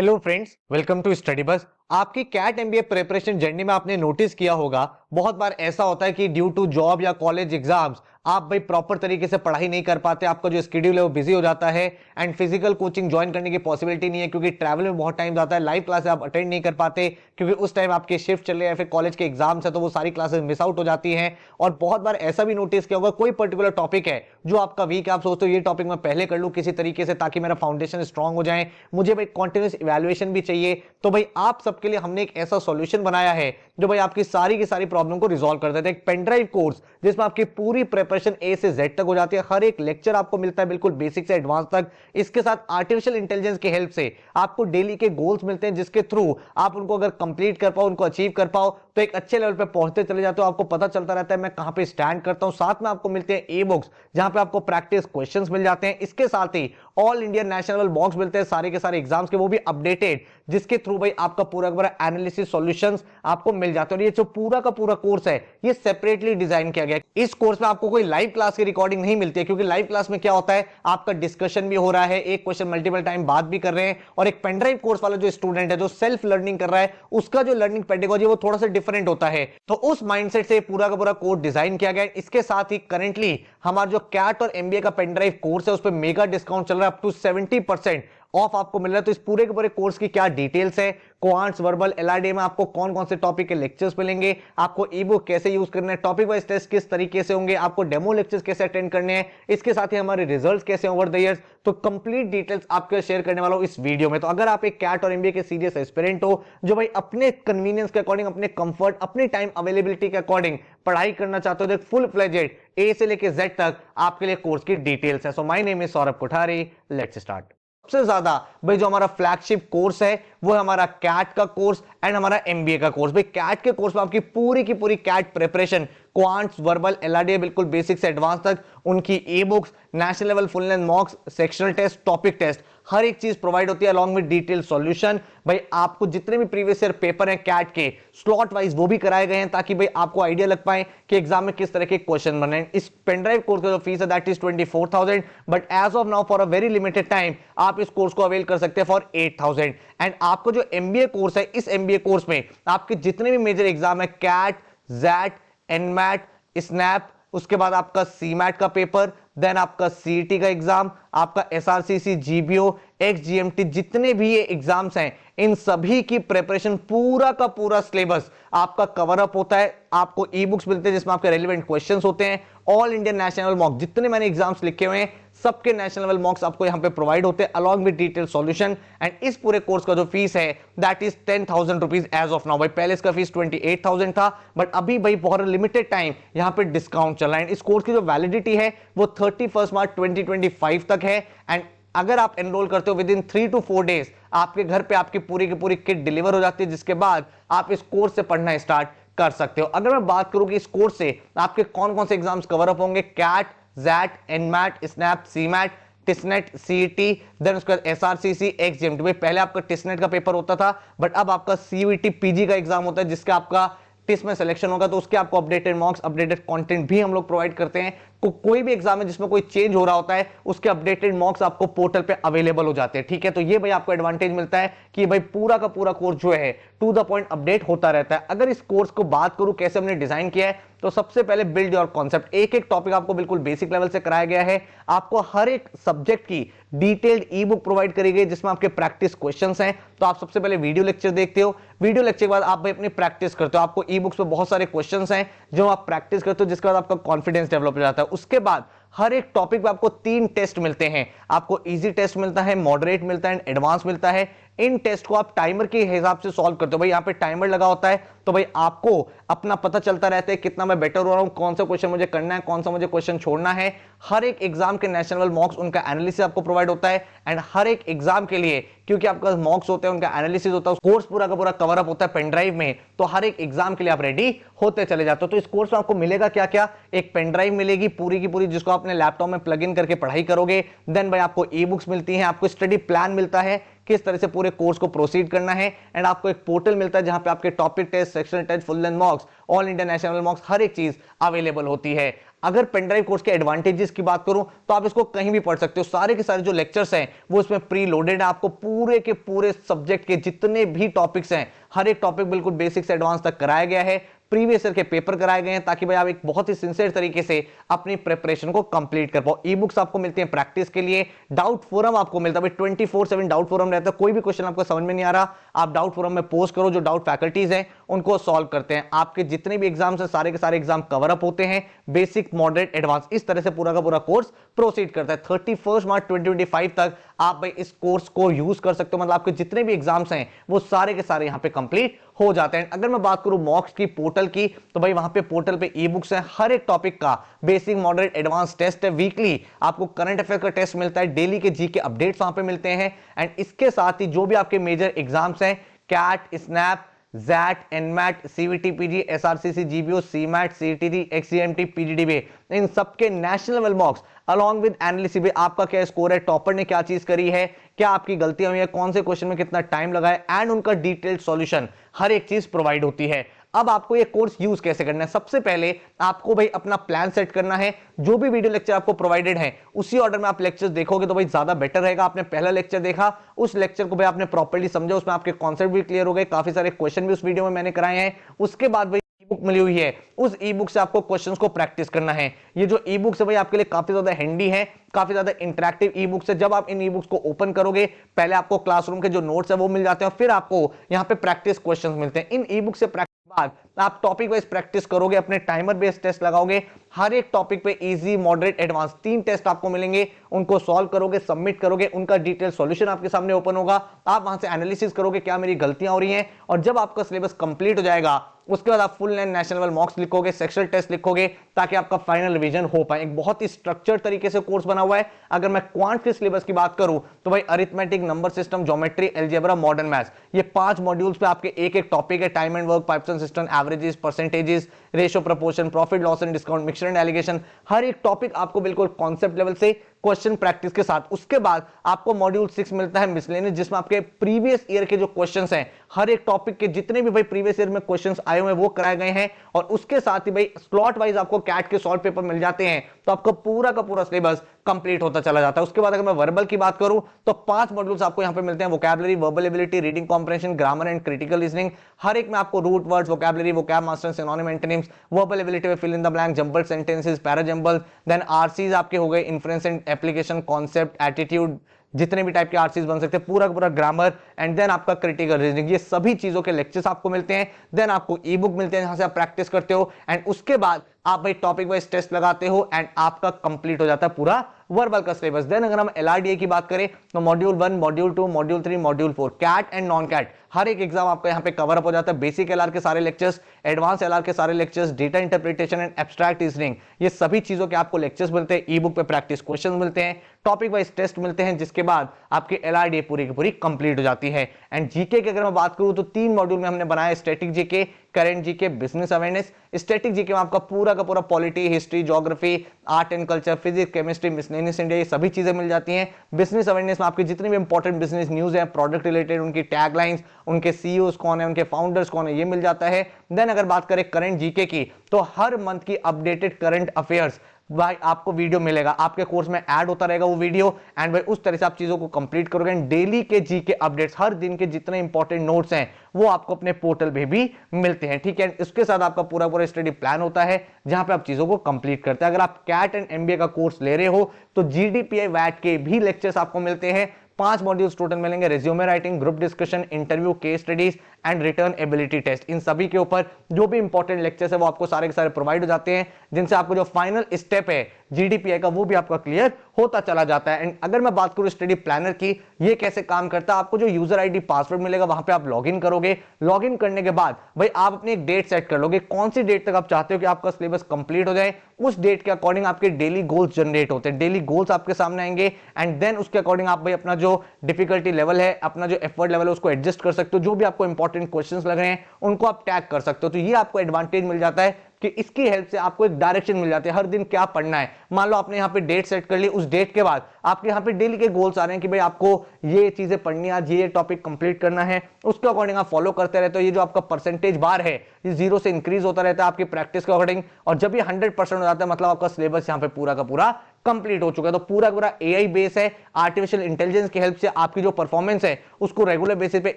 Hello friends, welcome to study bus. आपकी cat MBA preparation journey में आपने notice किया होगा, बहुत बार ऐसा होता है कि ड्यू टू जॉब या कॉलेज एग्जाम्स आप भाई प्रॉपर तरीके से पढ़ाई नहीं कर पाते, आपका जो शेड्यूल है वो बिजी हो जाता है एंड फिजिकल कोचिंग ज्वाइन करने की पॉसिबिलिटी नहीं है क्योंकि ट्रैवल में बहुत टाइम जाता है। लाइव क्लास आप अटेंड नहीं कर पाते क्योंकि उस टाइम आपके शिफ्ट चल रहे हैं, फिर कॉलेज के एग्जाम्स है तो वो सारी क्लासेस मिस आउट हो जाती हैं। और बहुत बार ऐसा भी नोटिस किया होगा, कोई पर्टिकुलर टॉपिक है जो आपका वीक है, आप सोचते हो ये टॉपिक मैं पहले कर लूं किसी तरीके से ताकि मेरा फाउंडेशन स्ट्रांग हो जाए, मुझे भाई कॉन्टिन्यूस इवैल्यूएशन भी चाहिए। तो भाई आप सबके लिए हमने एक ऐसा सॉल्यूशन बनाया है जो भाई आपकी सारी की सारी प्रॉब्लम को रिजॉल्व कर देता है। एक पेनड्राइव कोर्स जिसमें आपकी पूरी प्रिपरेशन ए से जेड तक हो जाती है, हर एक लेक्चर आपको मिलता है बिल्कुल बेसिक से एडवांस तक। इसके साथ आर्टिफिशियल इंटेलिजेंस की हेल्प से आपको डेली के गोल्स मिलते हैं जिसके थ्रू आप उनको अगर कंप्लीट कर पाओ, उनको अचीव कर पाओ तो एक अच्छे लेवल पे पहुंचते चले जाते हो। आपको पता चलता रहता है मैं कहां पे स्टैंड करता हूं। साथ में आपको मिलते हैं ई बुक्स जहां पे आपको प्रैक्टिस क्वेश्चंस मिल जाते हैं। इसके साथ ही ऑल इंडिया नेशनल बॉक्स मिलते हैं सारे के सारे एग्जाम्स के, वो भी अपडेटेड, जिसके थ्रू भाई आपका पूरा पूरा एनालिसिस सॉल्यूशंस आपको मिल जाते हैं। और ये जो पूरा का पूरा कोर्स है ये सेपरेटली डिजाइन किया गया है। इस कोर्स में आपको कोई लाइव क्लास की रिकॉर्डिंग नहीं मिलती है क्योंकि लाइव क्लास में क्या होता है, आपका डिस्कशन भी हो रहा है, एक क्वेश्चन मल्टीपल टाइम बात भी कर रहे हैं। और एक पेनड्राइव कोर्स वाला जो स्टूडेंट है जो सेल्फ लर्निंग कर रहा है उसका जो लर्निंग पेडागोजी वो थोड़ा सा डिफरेंट होता है। तो उस माइंडसेट से पूरा का पूरा कोर्स डिजाइन किया गया है। इसके साथ ही करेंटली हमारा जो कैट और एमबीए का पेनड्राइव कोर्स है उस पर मेगा डिस्काउंट चल रहा है, अप टू 70% ऑफ आपको मिल रहा है। तो इस पूरे के पूरे कोर्स की क्या डिटेल्स है, क्वांट्स, वर्बल, एलआरडी में आपको कौन कौन से टॉपिक के लेक्चर्स मिलेंगे, आपको ई बुक कैसे यूज करना है, टॉपिक वाइज टेस्ट किस तरीके से होंगे, आपको डेमो लेक्चर्स कैसे अटेंड करने हैं, इसके साथ ही हमारे रिजल्ट्स कैसे ओवर द इयर्स, तो कंप्लीट डिटेल्स आपके शेयर करने वाला हूं इस वीडियो में। तो अगर आप एक कैट और एमबीए के सीरियस एस्पिरेंट हो जो भाई अपने कन्वीनियंस के अकॉर्डिंग, अपने कंफर्ट, अपनी टाइम अवेलेबिलिटी के अकॉर्डिंग पढ़ाई करना चाहते हो, तो फुल फ्लेजेड ए से लेके जेड तक आपके लिए कोर्स की डिटेल्स है। So my name is Saurabh Kothari, let's start. सबसे ज्यादा भाई जो हमारा फ्लैगशिप कोर्स है वो है हमारा कैट का कोर्स एंड हमारा एमबीए का कोर्स। भाई कैट के कोर्स में आपकी पूरी की पूरी CAT preparation, quants, verbal, LRD बिल्कुल बेसिक से एडवांस तक, उनकी E books, national level full length mocks, sectional test, topic test, हर एक चीज प्रोवाइड होती है अलॉन्ग विद डिटेल सॉल्यूशन। भाई आपको जितने भी प्रीवियस ईयर पेपर हैं कैट के स्लॉट वाइज वो भी कराए गए हैं ताकि भाई आपको आइडिया लग पाए कि एग्जाम में किस तरह के क्वेश्चन बने। इस पेनड्राइव कोर्स का जो फीस है that is 24,000, but as of now for a very limited time आप इस कोर्स को अवेल कर सकते हैं फॉर 8,000। एंड आपको जो एमबीए कोर्स है, इस एमबीए कोर्स में आपके जितने भी मेजर एग्जाम है, कैट, जैट, एनमैट, स्नैप, उसके बाद आपका सीमैट का पेपर, देन आपका सीईटी का एग्जाम, आपका एसआरसीसी, जीबीओ, एक्सजीएमटी, जितने भी ये एग्जाम्स हैं इन सभी की प्रिपरेशन, पूरा का पूरा सिलेबस आपका कवर अप होता है। आपको ई बुक्स मिलते हैं जिसमें आपके रेलेवेंट क्वेश्चंस होते हैं। ऑल इंडियन नेशनल मॉक, जितने मैंने एग्जाम्स लिखे हुए हैं सबके नेशनल लेवल मॉक्स आपको यहां पे प्रोवाइड होते हैं along with detail solution. And इस पूरे कोर्स का जो फीस है that is 10,000 rupees as of now. भाई पहले इसका फीस 28,000 था, बट अभी भाई बहुत लिमिटेड टाइम यहां पे डिस्काउंट चल रहा है। इस कोर्स की जो वैलिडिटी है वो 31 मार्च 2025 तक है। एंड अगर आप एनरोल करते हो विद इन 3 to 4 डेज आपके घर पे आपकी पूरी की पूरी किट डिलीवर हो जाती है, जिसके बाद आप इस कोर्स से पढ़ना स्टार्ट कर सकते हो। अगर मैं बात करूं कि इस कोर्स से आपके कौन कौन से एग्जाम्स कवर अप होंगे, CAT, XAT, NMAT, SNAP, CMAT, TISSNET, CET, then उसके बाद एसआरसीसी, एक्सजीएमटी। भाई पहले आपका टिसनेट का पेपर होता था, बट अब आपका सीयूईटी पीजी का एग्जाम होता है जिसका आपका टिस में सिलेक्शन होगा, तो उसके आपको अपडेटेड मार्क्स, अपडेटेड कंटेंट भी हम लोग प्रोवाइड करते हैं। कोई भी एग्जाम है जिसमें कोई चेंज हो रहा होता है उसके अपडेटेड मार्क्स आपको पोर्टल पे अवेलेबल हो जाते हैं। ठीक है, तो ये भाई आपको एडवांटेज मिलता है कि भाई पूरा का पूरा कोर्स जो है टू द पॉइंट अपडेट होता रहता है। अगर इस कोर्स को बात करूं कैसे हमने डिजाइन किया है, तो सबसे पहले बिल्ड योर कॉन्सेप्ट, एक एक टॉपिक आपको बिल्कुल बेसिक लेवल से कराया गया है। आपको हर एक सब्जेक्ट की डिटेल्ड ई बुक प्रोवाइड करी गई जिसमें आपके प्रैक्टिस क्वेश्चंस हैं। तो आप सबसे पहले वीडियो लेक्चर देखते हो, वीडियो लेक्चर के बाद आप भाई अपनी प्रैक्टिस करते हो। आपको ई बुक्स पे बहुत सारे क्वेश्चंस हैं जो आप प्रैक्टिस करते हो, जिसके बाद आपका कॉन्फिडेंस डेवलप हो जाता है। उसके बाद हर एक टॉपिक पे आपको 3 टेस्ट मिलते हैं। आपको इजी टेस्ट मिलता है, मॉडरेट मिलता है, एडवांस मिलता है। इन टेस्ट को आप टाइमर के हिसाब से सॉल्व करते हो। भाई यहाँ पे टाइमर लगा होता है तो भाई आपको अपना पता चलता रहता है कितना मैं बेटर हो रहा हूं, कौन सा क्वेश्चन मुझे करना है, कौन सा मुझे क्वेश्चन छोड़ना है। हर एक एग्जाम के नेशनल मॉक्स, उनका एनालिसिस आपको प्रोवाइड होता है। एंड हर एक एग्जाम के लिए क्योंकि आपका मॉक्स होते हैं, उनका एनालिसिस होता है, कोर्स पूरा का पूरा कवर अप होता है पेनड्राइव में, तो हर एक एग्जाम के लिए आप रेडी होते चले जाते हो। तो इस कोर्स में आपको मिलेगा क्या क्या, एक पेनड्राइव मिलेगी पूरी की पूरी जिसको अपने लैपटॉप में प्लग इन करके पढ़ाई करोगे। देन भाई आपको ई बुक्स मिलती हैं, आपको स्टडी प्लान मिलता है किस तरह से पूरे कोर्स को प्रोसीड करना है। एंड आपको एक पोर्टल मिलता है जहां पे आपके topic test, sectional test, full length mocks, all India national mocks, हर एक चीज अवेलेबल होती है। अगर पेनड्राइव कोर्स के एडवांटेजेस की बात करूं तो आप इसको कहीं भी पढ़ सकते हो। सारे के सारे जो लेक्चर्स हैं वो इसमें प्री लोडेड है। आपको पूरे के पूरे सब्जेक्ट के जितने भी टॉपिक्स हैं, हर एक टॉपिक बिल्कुल बेसिक से एडवांस तक कराया गया है। प्रीवियस ईयर के पेपर कराए गए हैं ताकि भाई आप एक बहुत ही सिंसियर तरीके से अपनी प्रिपरेशन को कंप्लीट कर पाओ। ई बुक्स आपको मिलती हैं प्रैक्टिस के लिए। डाउट फोरम आपको मिलता है भाई 24/7 डाउट फोरम रहता है। कोई भी क्वेश्चन आपको समझ में नहीं आ रहा, आप डाउट फोरम में पोस्ट करो, जो डाउट फैकल्टीज हैं उनको सॉल्व करते हैं। आपके जितने भी एग्जाम्स हैं सारे के सारे एग्जाम कवर अप होते हैं, बेसिक, मॉडरेट, एडवांस, इस तरह से पूरा का पूरा कोर्स प्रोसीड करता है। 31 मार्च 2025 तक आप भाई इस कोर्स को यूज कर सकते हो। मतलब आपके जितने भी एग्जाम्स हैं वो सारे के सारे यहां पे कंप्लीट हो जाते हैं। अगर मैं बात करूं मॉक्स की, पोर्टल की, तो भाई वहां पे पोर्टल पे ई बुक्स है। हर एक टॉपिक का बेसिक, मॉडरेट, एडवांस टेस्ट है। वीकली आपको करंट अफेयर का टेस्ट मिलता है। डेली के जीके अपडेट्स वहां पे मिलते हैं। एंड इसके साथ ही जो भी आपके मेजर एग्जाम्स हैं, CAT, SNAP, XAT, NMAT, CVT PG, SRCC, GBO, CMAT, CTT, XCMT, PGDB, इन सबके national level mocks along with analysis भी आपका क्या स्कोर है, टॉपर ने क्या चीज करी है, क्या आपकी गलतियां हुई है, कौन से क्वेश्चन में कितना टाइम लगा है, एंड उनका डिटेल्ड सॉल्यूशन, हर एक चीज प्रोवाइड होती है। अब आपको ये कोर्स यूज कैसे करना है? सबसे पहले आपको भाई अपना प्लान सेट करना है। जो भी वीडियो लेक्चर आपको प्रोवाइडेड है उसी ऑर्डर में आप लेक्चर्स देखोगे तो भाई ज्यादा बेटर रहेगा। आपने पहला लेक्चर देखा, उस लेक्चर को भाई आपने प्रॉपर्ली समझा, उसमें आपके कॉन्सेप्ट भी क्लियर हो गए, काफी सारे क्वेश्चन भी उस वीडियो में मैंने कराए हैं। उसके बाद भाई ई बुक मिली हुई है, उस ई बुक से आपको क्वेश्चंस को प्रैक्टिस करना है। ये जो ई बुक्स है भाई आपके लिए काफी ज्यादा हैंडी है, काफी ज्यादा इंटरैक्टिव ई बुक्स है। जब आप इन ई बुक्स को ओपन करोगे, पहले आपको क्लासरूम के जो नोट्स है वो मिल जाते हैं, फिर आपको यहाँ पे प्रैक्टिस क्वेश्चंस मिलते हैं। इन ई बुक से प्रैक्टिस बाद आप टॉपिक वाइज प्रैक्टिस करोगे, अपने टाइमर बेस्ड टेस्ट लगाओगे। हर एक टॉपिक पे इजी, मॉडरेट, एडवांस 3 टेस्ट आपको मिलेंगे। उनको सॉल्व करोगे, सबमिट करोगे, उनका डिटेल सॉल्यूशन आपके सामने ओपन होगा। आप वहां से एनालिसिस करोगे क्या मेरी गलतियां हो रही हैं, और जब आपका सिलेबस कंप्लीट हो जाएगा उसके बाद आप फुल एंड नेशनल लेवल मॉक्स लिखोगे, सेक्शनल टेस्ट लिखोगे, ताकि आपका फाइनल रिवीजन हो पाए। एक बहुत ही स्ट्रक्चर्ड तरीके से कोर्स बना हुआ है। अगर मैं क्वांट के सिलेबस की बात करूं तो भाई arithmetic, number system, geometry, algebra, modern maths, ये 5 मॉड्यूल्स पे आपके एक एक टॉपिक है। Time and work, pipes and system, averages, percentages, ratio, proportion, profit, loss and discount, mixture and alligation, हर एक टॉपिक आपको बिल्कुल कॉन्सेप्ट लेवल से क्वेश्चन प्रैक्टिस के साथ। उसके बाद आपको मॉड्यूल 6 मिलता है मिसलेनियस, जिसमें आपके प्रीवियस ईयर के जो क्वेश्चंस हैं, हर एक टॉपिक के जितने भी भाई प्रीवियस ईयर में क्वेश्चंस आए हुए हैं वो कराए गए हैं। और उसके साथ ही भाई स्लॉट वाइज आपको कैट के सॉल्व पेपर मिल जाते हैं, तो आपका पूरा का पूरा सिलेबस कंप्लीट होता चला जाता है। उसके बाद अगर मैं वर्बल की बात करूं तो 5 मॉड्यूल्स आपको यहां पे मिलते हैं। Vocabulary, verbal ability, reading comprehension, grammar and critical reasoning, हर एक में आपको root words, vocabulary, vocab master, synonym, antonyms, verbal ability में fill in the blank, jumble sentences, parajumble, then RCs आपके हो गए, inference and application, concept, attitude, जितने भी टाइप के आरसीज बन सकते हैं, पूरा का पूरा ग्रामर, एंड देन आपका क्रिटिकल रीजनिंग। ये सभी चीजों के लेक्चर्स आपको मिलते हैं। देन आपको ई बुक मिलते हैं जहां से आप प्रैक्टिस करते हो, एंड उसके बाद आप भाई टॉपिक वाइज टेस्ट लगाते हो, एंड आपका कंप्लीट हो जाता है पूरा वर्बल का सिलेबस। देन अगर हम एलआरडीए की बात करें तो module 1, module 2, module 3, module 4, CAT and non CAT, हर एक एग्जाम आपका यहाँ पे कवर अप हो जाता है। बेसिक एलआर के सारे लेक्चर्स, एडवांस एलआर के सारे lectures, data interpretation and abstract reasoning, ये सभी चीजों के आपको लेक्चर्स मिलते हैं। ई बुक पे प्रैक्टिस क्वेश्चन मिलते हैं, टॉपिक वाइज टेस्ट मिलते हैं, जिसके बाद आपकी एलआरडीए पूरी की पूरी कंप्लीट हो जाती है। एंड जीके की अगर मैं बात करूं तो 3 मॉड्यूल में हमने बनाया, static GK, current GK, business awareness. Static GK में आपका पूरा का पूरा polity, history, geography, art and culture, physics, chemistry, miscellaneous India, ये सभी चीजें मिल जाती हैं। बिजनेस अवेयरनेस में आपकी जितनी भी इंपॉर्टेंट बिजनेस न्यूज है, प्रोडक्ट रिलेटेड, उनकी टैगलाइंस, उनके सीईओज कौन है, उनके फाउंडर्स कौन है, ये मिल जाता है। देन अगर बात करें करंट जीके की तो हर मंथ की अपडेटेड करंट अफेयर्स भाई आपको वीडियो मिलेगा, आपके कोर्स में ऐड होता रहेगा वो वीडियो, एंड भाई उस तरह से आप चीजों को कंप्लीट करोगे। डेली के जीके अपडेट्स, हर दिन के जितने इंपॉर्टेंट नोट्स हैं वो आपको अपने पोर्टल पे भी मिलते हैं, ठीक है। इसके साथ आपका पूरा पूरा स्टडी प्लान होता है जहां पे आप चीजों को कंप्लीट करते हैं। अगर आप कैट एंड एमबीए का कोर्स ले रहे हो तो जीडीपीआई वैट के भी लेक्चर्स आपको मिलते हैं। 5 मॉड्यूल्स टोटल मिलेंगे, resume writing, group discussion, interview, case studies and return ability test. इन सभी के ऊपर जो भी इंपॉर्टेंट लेक्चर्स है वो आपको सारे के सारे प्रोवाइड हो जाते हैं, जिनसे आपको जो फाइनल स्टेप है जीडीपीआई का वो भी आपका क्लियर होता चला जाता है। एंड अगर मैं बात करूं स्टडी प्लानर की, ये कैसे काम करता है, आपको जो यूजर आईडी पासवर्ड मिलेगा वहां पे आप लॉगिन करोगे। लॉगिन करने के बाद भाई आप अपनी एक डेट सेट कर लोगे, कौन सी डेट तक आप चाहते हो कि आपका सिलेबस कंप्लीट हो जाए। उस डेट के अकॉर्डिंग आपके डेली गोल्स जनरेट होते हैं, डेली गोल्स आपके सामने आएंगे, एंड देन उसके अकॉर्डिंग आप भाई अपना जो डिफिकल्टी लेवल है, अपना जो एफर्ट लेवल है उसको एडजस्ट कर सकते हो। जो भी आपको इंपॉर्टेंट क्वेश्चंस लग रहे हैं उनको आप टैग कर सकते हो। तो ये आपको एडवांटेज मिल जाता है कि इसकी हेल्प से आपको एक डायरेक्शन मिल जाती है हर दिन क्या पढ़ना है। मान लो आपने यहाँ पे डेट सेट कर ली, उस डेट के बाद आपके यहाँ पे डेली के गोल्स आ रहे हैं कि भाई आपको ये चीजें पढ़नी है, आज ये टॉपिक कंप्लीट करना है, उसके अकॉर्डिंग आप फॉलो करते रहते हो। ये जो आपका परसेंटेज बार है ये 0 से इंक्रीज होता रहता है आपकी प्रैक्टिस के अकॉर्डिंग, और जब ये 100% हो जाता है मतलब आपका सिलेबस यहाँ पे पूरा का पूरा कंप्लीट हो चुका है। तो पूरा पूरा एआई बेस है, आर्टिफिशियल इंटेलिजेंस की हेल्प से आपकी जो परफॉर्मेंस है उसको रेगुलर बेसिस पे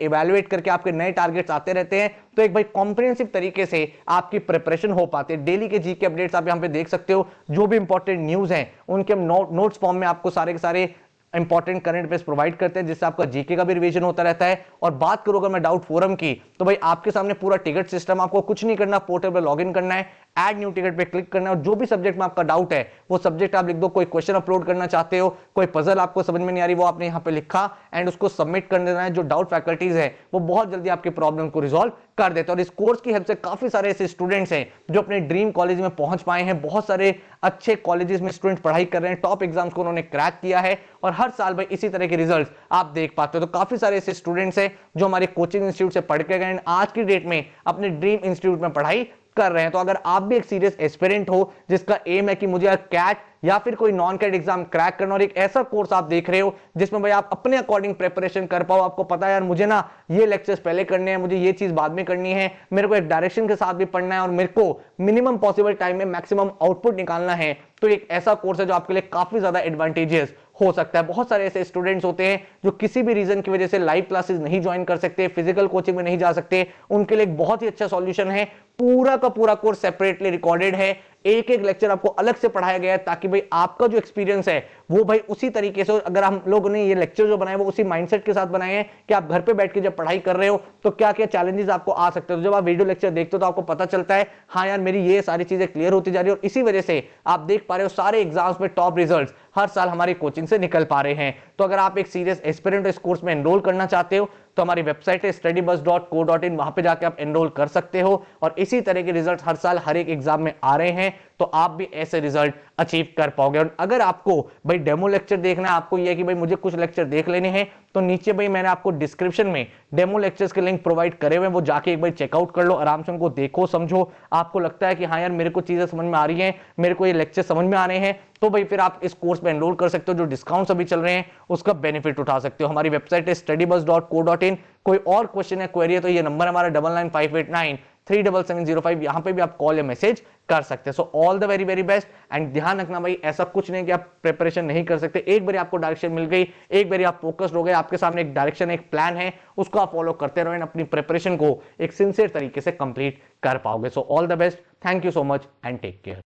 इवैल्यूएट करके आपके नए टारगेट्स आते रहते हैं। तो एक भाई कॉम्प्रिहेंसिव तरीके से आपकी प्रिपरेशन हो पाती है। डेली के जीके अपडेट्स आप यहाँ पे देख सकते हो, जो भी इंपॉर्टेंट न्यूज है उनके हम नोट्स फॉर्म में आपको सारे के सारे इंपॉर्टेंट करंट अफेयर्स प्रोवाइड करते हैं, जिससे आपका जीके का भी रिवीजन होता रहता है। और बात करूं अगर मैं डाउट फोरम की, तो भाई आपके सामने पूरा टिकट सिस्टम, आपको कुछ नहीं करना, पोर्टल पे लॉगिन करना है, ऐड न्यू टिकट पे क्लिक करना है, और जो भी सब्जेक्ट में आपका डाउट है वो सब्जेक्ट आप लिख दो। कोई क्वेश्चन अपलोड करना चाहते हो, कोई पजल आपको समझ में नहीं आ रही, वो आपने यहाँ पे लिखा एंड उसको सबमिट कर देना है। जो डाउट फैकल्टीज है वो बहुत जल्दी आपके प्रॉब्लम को रिजॉल्व कर देते हैं। और इस कोर्स की हेल्प से काफी सारे ऐसे स्टूडेंट्स हैं जो अपने ड्रीम कॉलेज में पहुंच पाए हैं। बहुत सारे अच्छे कॉलेजेस में स्टूडेंट पढ़ाई कर रहे हैं, टॉप एग्जाम्स को उन्होंने क्रैक किया है, और हर साल भाई इसी तरह के रिजल्ट्स आप देख पाते हो। तो काफी सारे ऐसे स्टूडेंट्स हैं जो हमारे कोचिंग इंस्टीट्यूट से पढ़ के गए, आज की डेट में अपने ड्रीम इंस्टीट्यूट में पढ़ाई कर रहे हैं। तो अगर आप भी एक सीरियस एस्पिरेंट हो जिसका एम है कि मुझे कैट या फिर कोई नॉन कैट एग्जाम क्रैक करना, और एक ऐसा कोर्स आप देख रहे हो जिसमें भाई आप अपने अकॉर्डिंग प्रिपरेशन कर पाओ, आपको पता है यार मुझे ना ये लेक्चर्स पहले करने हैं, मुझे ये चीज बाद में करनी है, मेरे को एक डायरेक्शन के साथ भी पढ़ना है, और मेरे को मिनिमम पॉसिबल टाइम में मैक्सिमम आउटपुट निकालना है, तो एक ऐसा कोर्स है जो आपके लिए काफी ज्यादा एडवांटेजियस हो सकता है। बहुत सारे ऐसे स्टूडेंट्स होते हैं जो किसी भी रीजन की वजह से लाइव क्लासेस नहीं ज्वाइन कर सकते, फिजिकल कोचिंग में नहीं जा सकते, उनके लिए एक बहुत ही अच्छा सॉल्यूशन है। पूरा का पूरा कोर्स सेपरेटली रिकॉर्डेड है, एक एक लेक्चर आपको अलग से पढ़ाया गया है, ताकि भाई आपका जो एक्सपीरियंस है वो भाई उसी तरीके से, अगर हम लोगों ने ये लेक्चर जो बनाए वो उसी माइंडसेट के साथ बनाए हैं कि आप घर पे बैठ के जब पढ़ाई कर रहे हो तो क्या क्या चैलेंजेस आपको आ सकते हो। जब आप वीडियो लेक्चर देखते हो तो आपको पता चलता है हाँ यार मेरी ये सारी चीजें क्लियर होती जा रही है, और इसी वजह से आप देख पा रहे हो सारे एग्जाम्स में टॉप रिजल्ट्स हर साल हमारी कोचिंग से निकल पा रहे हैं। तो अगर आप एक सीरियस एस्पिरेंट इस कोर्स में एनरोल करना चाहते हो तो हमारी वेबसाइट है studybuzz.co.in, वहां पे जाके आप एनरोल कर सकते हो, और इसी तरह के रिजल्ट हर साल हर एक एग्जाम में आ रहे हैं, तो आप भी ऐसे रिजल्ट अचीव कर पाओगे। और अगर आपको भाई डेमो लेक्चर देखना है, आपको यह कि भाई मुझे कुछ लेक्चर देख लेने हैं, तो नीचे भाई मैंने आपको डिस्क्रिप्शन में डेमो लेक्चर्स के लिंक प्रोवाइड करे हुए हैं, वो जाके एक बार चेकआउट कर लो, आराम से उनको देखो समझो। आपको लगता है कि हाँ यार मेरे को चीजें समझ में आ रही हैं, मेरे को ये लेक्चर समझ में आ रहे हैं, तो भाई फिर आप इस कोर्स में एनरोल कर सकते हो। जो डिस्काउंट्स अभी चल रहे हैं उसका बेनिफिट उठा सकते हो। हमारी वेबसाइट है studybuzz.co.in। कोई और क्वेश्चन है, क्वेरी है, तो ये नंबर हमारा 9958937705, यहां पे भी आप कॉल या मैसेज कर सकते हैं। सो all the very very best, and ध्यान रखना भाई ऐसा कुछ नहीं कि आप प्रिपरेशन नहीं कर सकते। एक बार आपको डायरेक्शन मिल गई, एक बार आप फोकस्ड हो गए, आपके सामने एक डायरेक्शन एक प्लान है, उसको आप फॉलो करते रहो, अपनी प्रिपरेशन को एक सिंसियर तरीके से कंप्लीट कर पाओगे। So all the best, thank you so much and take care.